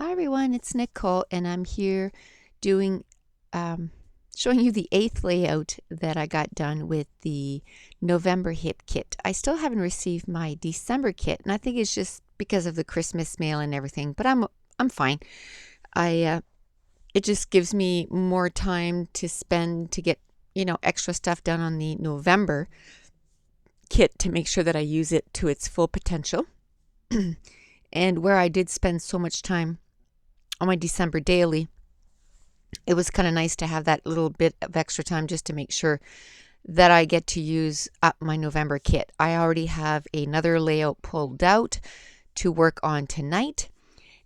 Hi everyone, it's Nicole and I'm here doing showing you the 8th layout that I got done with the November hit kit. I still haven't received my December kit, and I think it's just because of the Christmas mail and everything, but I'm fine. I it just gives me more time to spend to get, extra stuff done on the November kit to make sure that I use it to its full potential. And where I did spend so much time on my December daily, it was kind of nice to have that little bit of extra time just to make sure that I get to use up my November kit. I already have another layout pulled out to work on tonight,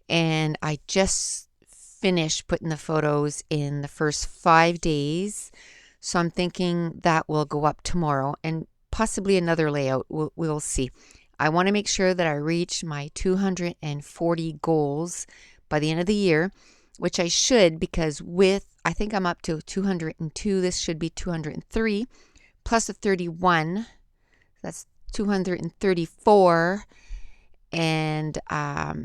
and I just finished putting the photos in the first 5 days. So I'm thinking that will go up tomorrow and possibly another layout. We'll see. I want to make sure that I reach my 240 goals by the end of the year, which I should, because I think I'm up to 202. This should be 203 plus a 31. That's 234. And I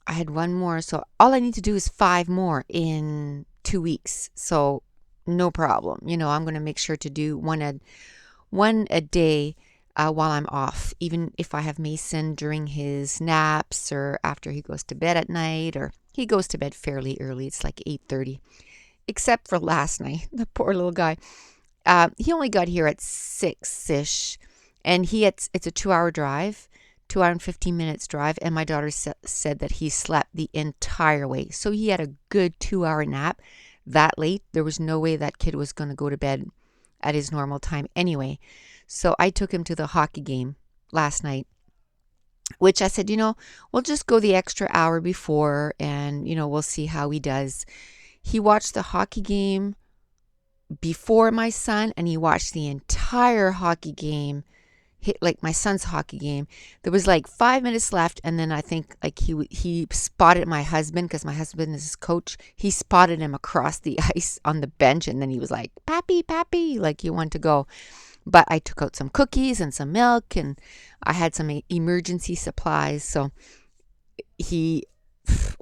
had one more. So all I need to do is 5 more in 2 weeks. So no problem. I'm going to make sure to do one a day while I'm off, even if I have Mason during his naps or after he goes to bed at night, or he goes to bed fairly early. It's like 8:30, except for last night. The poor little guy. He only got here at 6-ish, and it's a 2-hour drive, 2 hour and 15 minutes drive, and my daughter said that he slept the entire way. So he had a good 2-hour nap that late. There was no way that kid was going to go to bed at his normal time anyway. So I took him to the hockey game last night, which I said, we'll just go the extra hour before and, we'll see how he does. He watched the hockey game before my son, and he watched the entire hockey game, like my son's hockey game. There was like 5 minutes left, and then I think like he spotted my husband, because my husband is his coach. He spotted him across the ice on the bench, and then he was like, "Pappy, Pappy," like he wanted to go. But I took out some cookies and some milk, and I had some emergency supplies. So he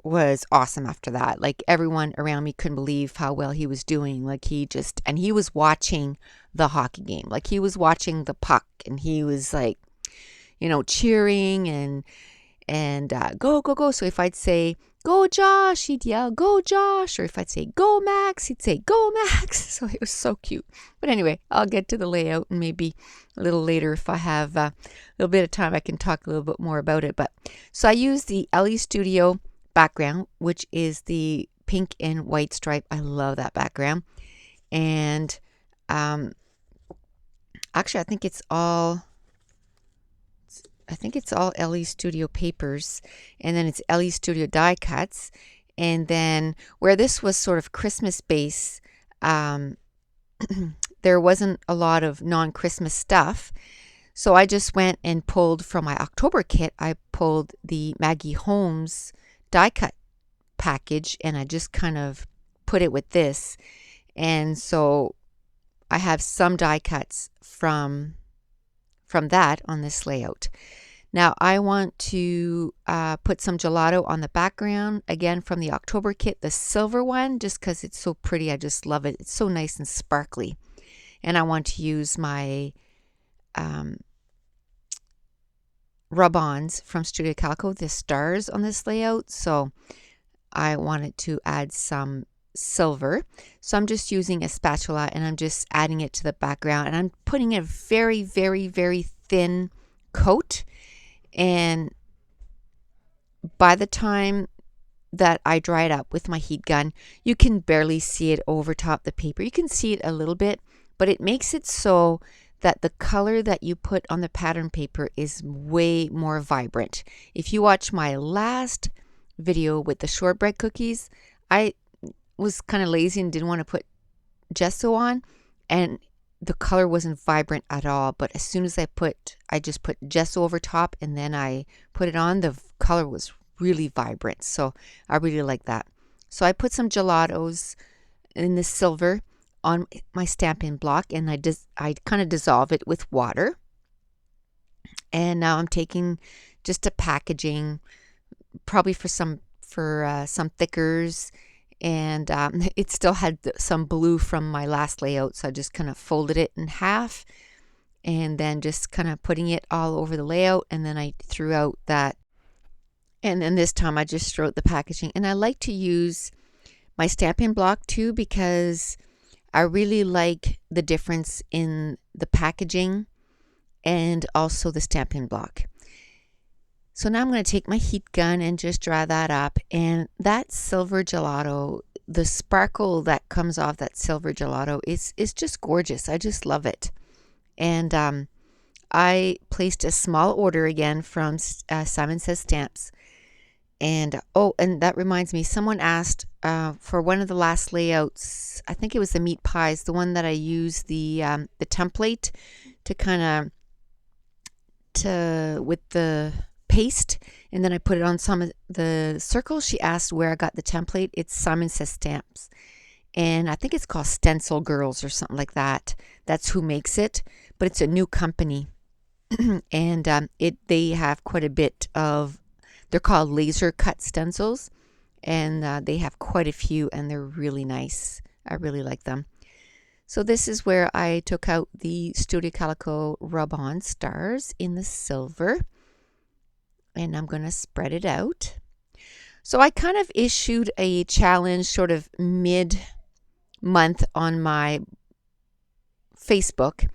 was awesome after that. Like everyone around me couldn't believe how well he was doing. Like and he was watching the hockey game. Like he was watching the puck, and he was like, cheering and go, go, go. So if I'd say, "Go Josh," he'd yell, "Go Josh." Or if I'd say, "Go Max," he'd say, "Go Max." So it was so cute. But anyway, I'll get to the layout, and maybe a little later, if I have a little bit of time, I can talk a little bit more about it. But so I use the LE Studio background, which is the pink and white stripe. I love that background. And actually, I think it's all LE Studio papers, and then it's LE Studio die cuts. And then where this was sort of Christmas base, there wasn't a lot of non-Christmas stuff. So I just went and pulled from my October kit, I pulled the Maggie Holmes die cut package, and I just kind of put it with this. And so I have some die cuts from that on this layout. Now I want to put some gelato on the background, again from the October kit, the silver one, just because it's so pretty. I just love it. It's so nice and sparkly. And I want to use my rub-ons from Studio Calico, the stars on this layout. So I wanted to add some silver. So I'm just using a spatula, and I'm just adding it to the background, and I'm putting a very, very, very thin coat. And by the time that I dry it up with my heat gun, you can barely see it over top the paper. You can see it a little bit, but it makes it so that the color that you put on the pattern paper is way more vibrant. If you watch my last video with the shortbread cookies, I was kind of lazy and didn't want to put gesso on, and the color wasn't vibrant at all. But as soon as I just put gesso over top, and then I put it on, the color was really vibrant. So I really like that. So I put some gelatos in the silver on my Stampin' block, and I kind of dissolve it with water. And now I'm taking just a packaging probably for some thickers, and it still had some blue from my last layout, so I just kind of folded it in half and then just kind of putting it all over the layout, and then I threw out that, and then this time I just threw out the packaging. And I like to use my Stampin' Block too, because I really like the difference in the packaging and also the Stampin' Block. So now I'm going to take my heat gun and just dry that up. And that silver gelato, the sparkle that comes off that silver gelato is just gorgeous. I just love it. And I placed a small order again from Simon Says Stamps. And and that reminds me, someone asked for one of the last layouts. I think it was the meat pies, the one that I used the template to kind of with the paste, and then I put it on some of the circles. She asked where I got the template. It's Simon Says Stamps, and I think it's called Stencil Girls or something like that. That's who makes it, but it's a new company, and they have quite a bit of. They're called laser cut stencils, and they have quite a few, and they're really nice. I really like them. So this is where I took out the Studio Calico rub-on stars in the silver, and I'm going to spread it out. So I kind of issued a challenge sort of mid-month on my Facebook,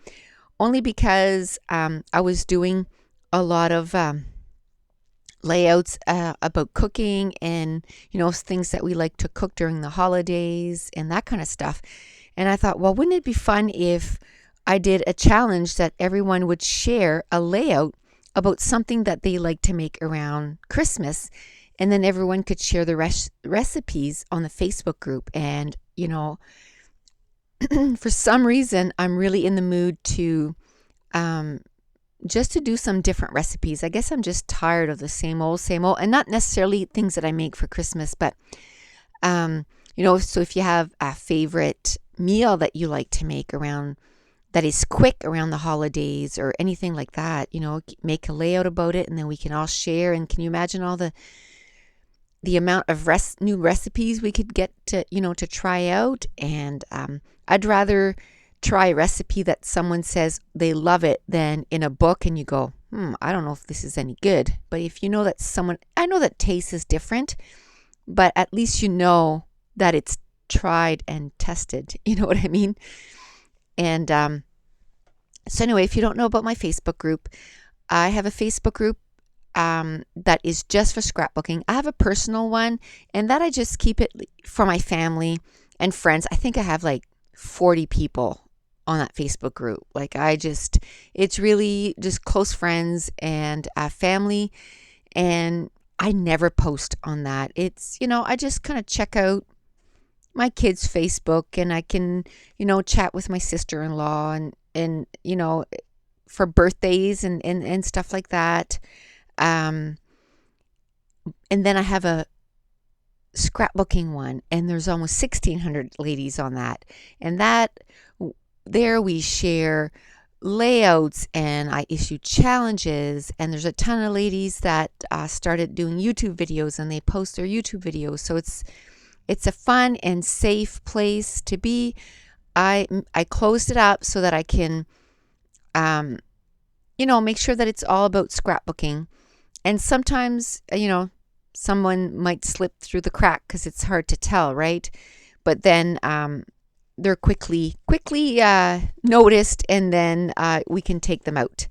only because I was doing a lot of layouts about cooking and, things that we like to cook during the holidays and that kind of stuff. And I thought, well, wouldn't it be fun if I did a challenge that everyone would share a layout about something that they like to make around Christmas, and then everyone could share the recipes on the Facebook group. And, for some reason, I'm really in the mood to just to do some different recipes. I guess I'm just tired of the same old, and not necessarily things that I make for Christmas, but, so if you have a favorite meal that you like to make that is quick around the holidays or anything like that, make a layout about it, and then we can all share. And can you imagine all the amount of new recipes we could get to try out? And I'd rather try a recipe that someone says they love it than in a book and you go, I don't know if this is any good. But if you know that I know that taste is different, but at least you know that it's tried and tested. You know what I mean? And so anyway, if you don't know about my Facebook group, I have a Facebook group that is just for scrapbooking. I have a personal one, and that I just keep it for my family and friends. I think I have like 40 people on that Facebook group. It's really just close friends and family, and I never post on that. It's, I just kind of check out my kids' Facebook, and I can, chat with my sister-in-law and for birthdays and stuff like that. And then I have a scrapbooking one, and there's almost 1,600 ladies on that. And there we share layouts, and I issue challenges, and there's a ton of ladies that started doing YouTube videos, and they post their YouTube videos. So it's a fun and safe place to be. I closed it up so that I can, make sure that it's all about scrapbooking. And sometimes, someone might slip through the crack because it's hard to tell, right? But then they're quickly noticed, and then we can take them out.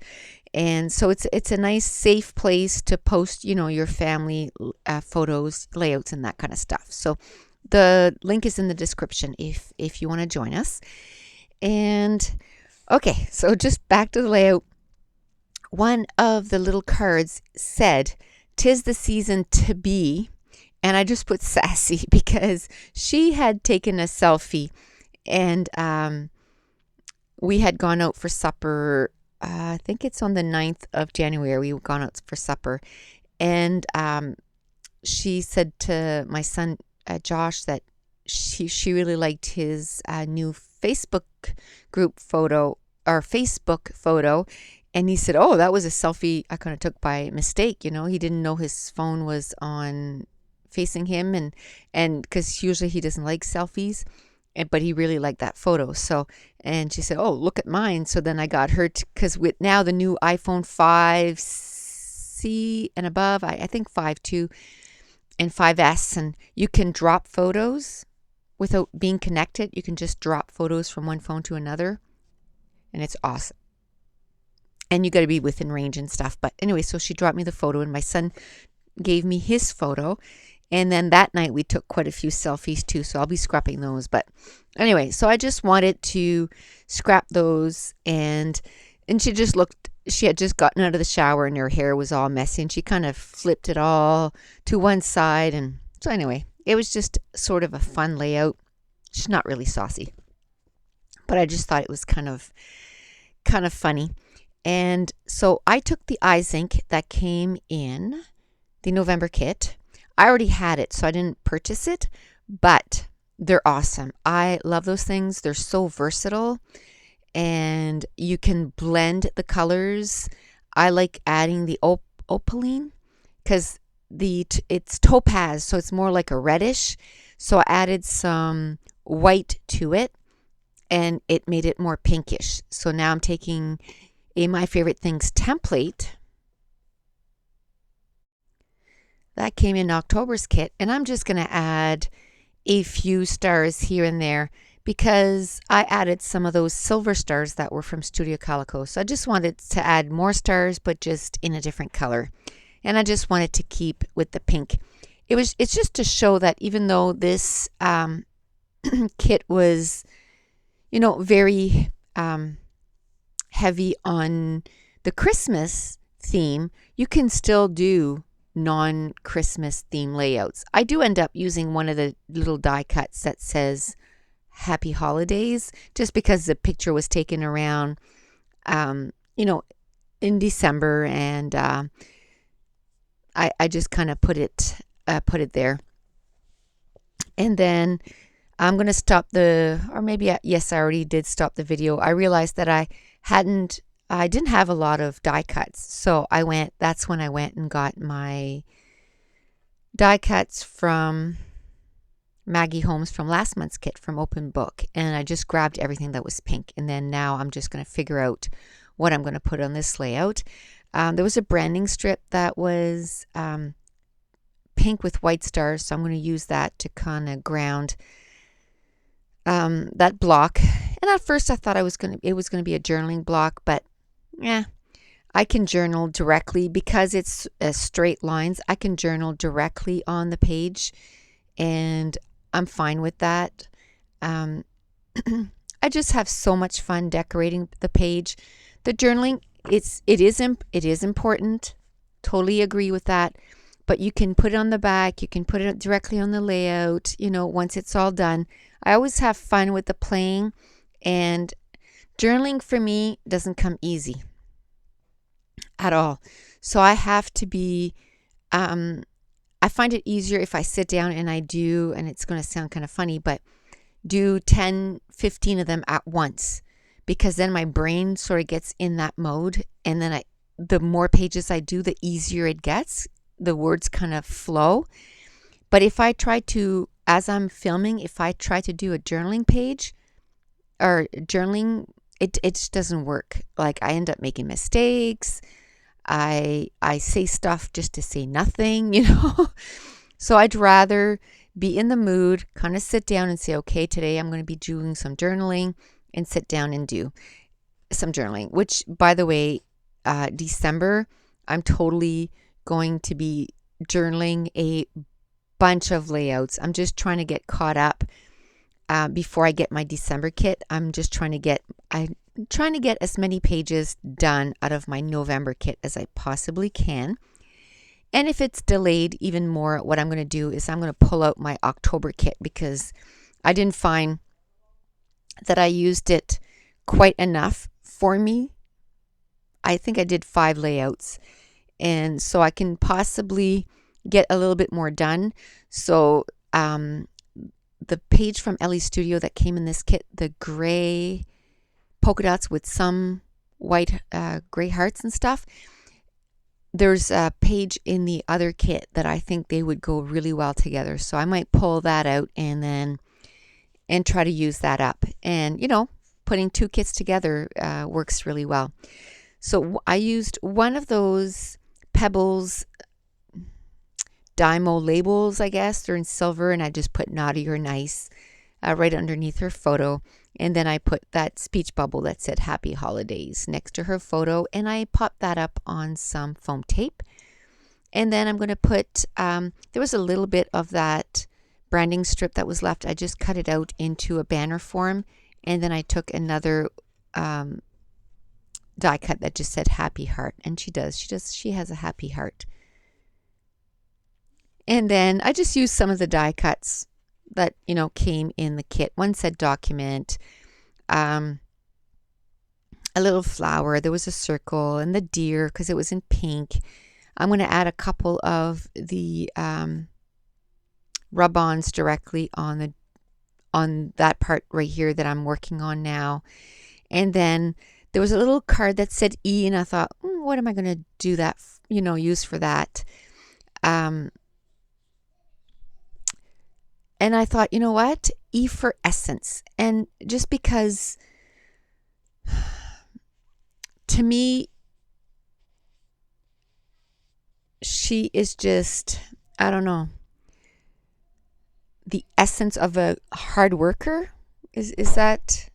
And so it's a nice, safe place to post, your family photos, layouts, and that kind of stuff. So the link is in the description if you want to join us. And okay, so just back to the layout. One of the little cards said, "'Tis the season to be," and I just put Sassy because she had taken a selfie, and we had gone out for supper. I think it's on the 9th of January. We've gone out for supper, and she said to my son Josh that she really liked his new Facebook group photo or Facebook photo. And he said, oh, that was a selfie I kind of took by mistake. You know, he didn't know his phone was on facing him, and because usually he doesn't like selfies, but he really liked that photo. So, and she said, oh, look at mine. So then I got her, because with now the new iPhone 5C and above, I think 5.2 and 5S, and you can drop photos without being connected. You can just drop photos from one phone to another, and it's awesome. And you got to be within range and stuff. But anyway, so she dropped me the photo, and my son gave me his photo. And then that night we took quite a few selfies too, so I'll be scrapping those. But anyway, so I just wanted to scrap those, and she just looked, she had just gotten out of the shower and her hair was all messy, and she kind of flipped it all to one side. And so anyway, it was just sort of a fun layout. She's not really saucy, but I just thought it was kind of funny. And so I took the eyes ink that came in the November kit. I already had it, so I didn't purchase it, but they're awesome. I love those things. They're so versatile, and you can blend the colors. I like adding the opaline because it's topaz, so it's more like a reddish. So I added some white to it, and it made it more pinkish. So now I'm taking a My Favorite Things template that came in October's kit, and I'm just going to add a few stars here and there because I added some of those silver stars that were from Studio Calico. So I just wanted to add more stars, but just in a different color. And I just wanted to keep with the pink. It's just to show that even though this kit was, very heavy on the Christmas theme, you can still do non-Christmas theme layouts. I do end up using one of the little die cuts that says Happy Holidays, just because the picture was taken around, in December, and I just kind of put it there. And then I'm going to stop yes, I already did stop the video. I realized that I didn't have a lot of die cuts. So that's when I went and got my die cuts from Maggie Holmes from last month's kit from Open Book. And I just grabbed everything that was pink. And then now I'm just going to figure out what I'm going to put on this layout. There was a branding strip that was pink with white stars. So I'm going to use that to kind of ground that block. And at first I thought it was going to be a journaling block, but I can journal directly because it's straight lines. I can journal directly on the page, and I'm fine with that. I just have so much fun decorating the page. The journaling, it is important. Totally agree with that. But you can put it on the back. You can put it directly on the layout. Once it's all done. I always have fun with the playing, and journaling for me doesn't come easy at all. So I have to be, I find it easier if I sit down and I do, and it's going to sound kind of funny, but do 10, 15 of them at once, because then my brain sort of gets in that mode. And then the more pages I do, the easier it gets. The words kind of flow. But if I try to, as I'm filming, if I try to do a journaling page or journaling, it just doesn't work. Like, I end up making mistakes. I say stuff just to say nothing, So I'd rather be in the mood, kind of sit down and say, okay, today I'm going to be doing some journaling, and sit down and do some journaling, which, by the way, December, I'm totally going to be journaling a bunch of layouts. I'm just trying to get caught up before I get my December kit. I'm trying to get as many pages done out of my November kit as I possibly can. And if it's delayed even more, what I'm going to do is I'm going to pull out my October kit, because I didn't find that I used it quite enough for me. I think I did 5 layouts, and so I can possibly get a little bit more done. So the page from Ellie Studio that came in this kit, the gray polka dots with some white gray hearts and stuff. There's a page in the other kit that I think they would go really well together. So I might pull that out and try to use that up. And, putting two kits together works really well. So I used one of those Pebbles Dymo labels, I guess. They're in silver, and I just put naughty or nice right underneath her photo. And then I put that speech bubble that said Happy Holidays next to her photo, and I popped that up on some foam tape. And then I'm going to put, there was a little bit of that branding strip that was left. I just cut it out into a banner form, and then I took another die cut that just said Happy Heart, and she has a happy heart. And then I just used some of the die cuts that, came in the kit. One said document, a little flower, there was a circle, and the deer because it was in pink. I'm going to add a couple of the rub-ons directly on that part right here that I'm working on now. And then there was a little card that said E, and I thought, what am I going to do that, use for that? And I thought, you know what? E for essence. And just because, to me, she is just, I don't know, the essence of a hard worker. Is that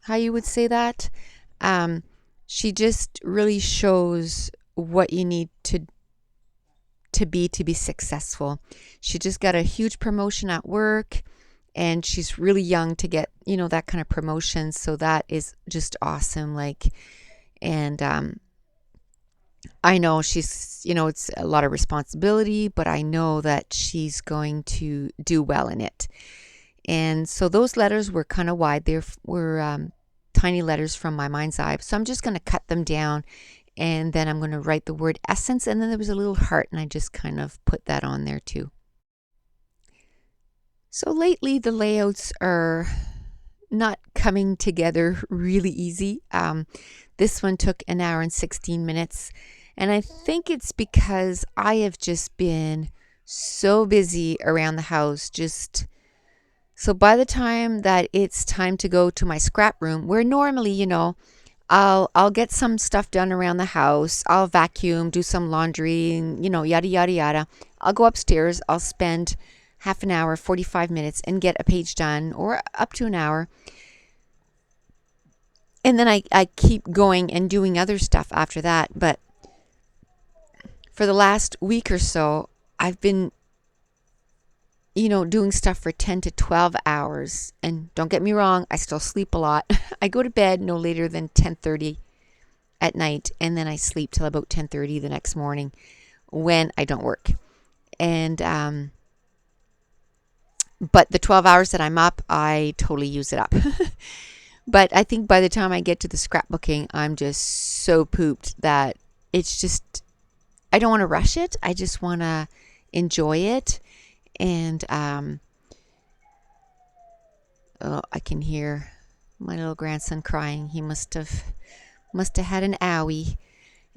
how you would say that? She just really shows what you need to be successful. She just got a huge promotion at work, and she's really young to get, that kind of promotion. So that is just awesome. And I know she's, it's a lot of responsibility, but I know that she's going to do well in it. And so those letters were kind of wide. They were tiny letters from my mind's eye. So I'm just going to cut them down, and then I'm going to write the word essence, and then there was a little heart, and I just kind of put that on there too. So lately the layouts are not coming together really easy. This one took 1 hour and 16 minutes, and I think it's because I have just been so busy around the house. So by the time that it's time to go to my scrap room, where normally, I'll get some stuff done around the house. I'll vacuum, do some laundry, and, yada, yada, yada. I'll go upstairs. I'll spend half an hour, 45 minutes, and get a page done, or up to an hour. And then I keep going and doing other stuff after that. But for the last week or so, I've been, doing stuff for 10 to 12 hours. And don't get me wrong, I still sleep a lot. I go to bed no later than 10:30 at night, and then I sleep till about 10:30 the next morning when I don't work. And but the 12 hours that I'm up, I totally use it up. But I think by the time I get to the scrapbooking, I'm just so pooped that it's just, I don't want to rush it. I just want to enjoy it. And I can hear my little grandson crying. He must have had an owie.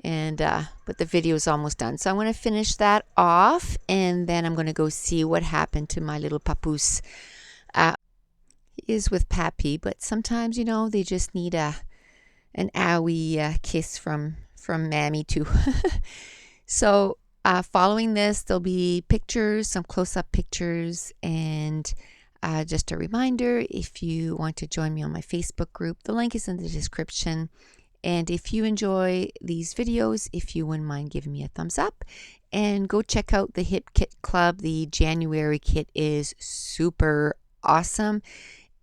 And but the video is almost done, so I'm going to finish that off, and then I'm going to go see what happened to my little papoose. He is with Pappy, but sometimes they just need an owie kiss from Mammy too. So following this, there'll be pictures, some close-up pictures, and just a reminder, if you want to join me on my Facebook group, the link is in the description. And if you enjoy these videos, if you wouldn't mind giving me a thumbs up, and go check out the Hip Kit Club. The January kit is super awesome.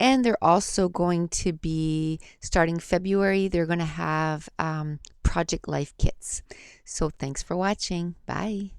And they're also going to be, starting February, they're going to have Project Life kits. So thanks for watching. Bye.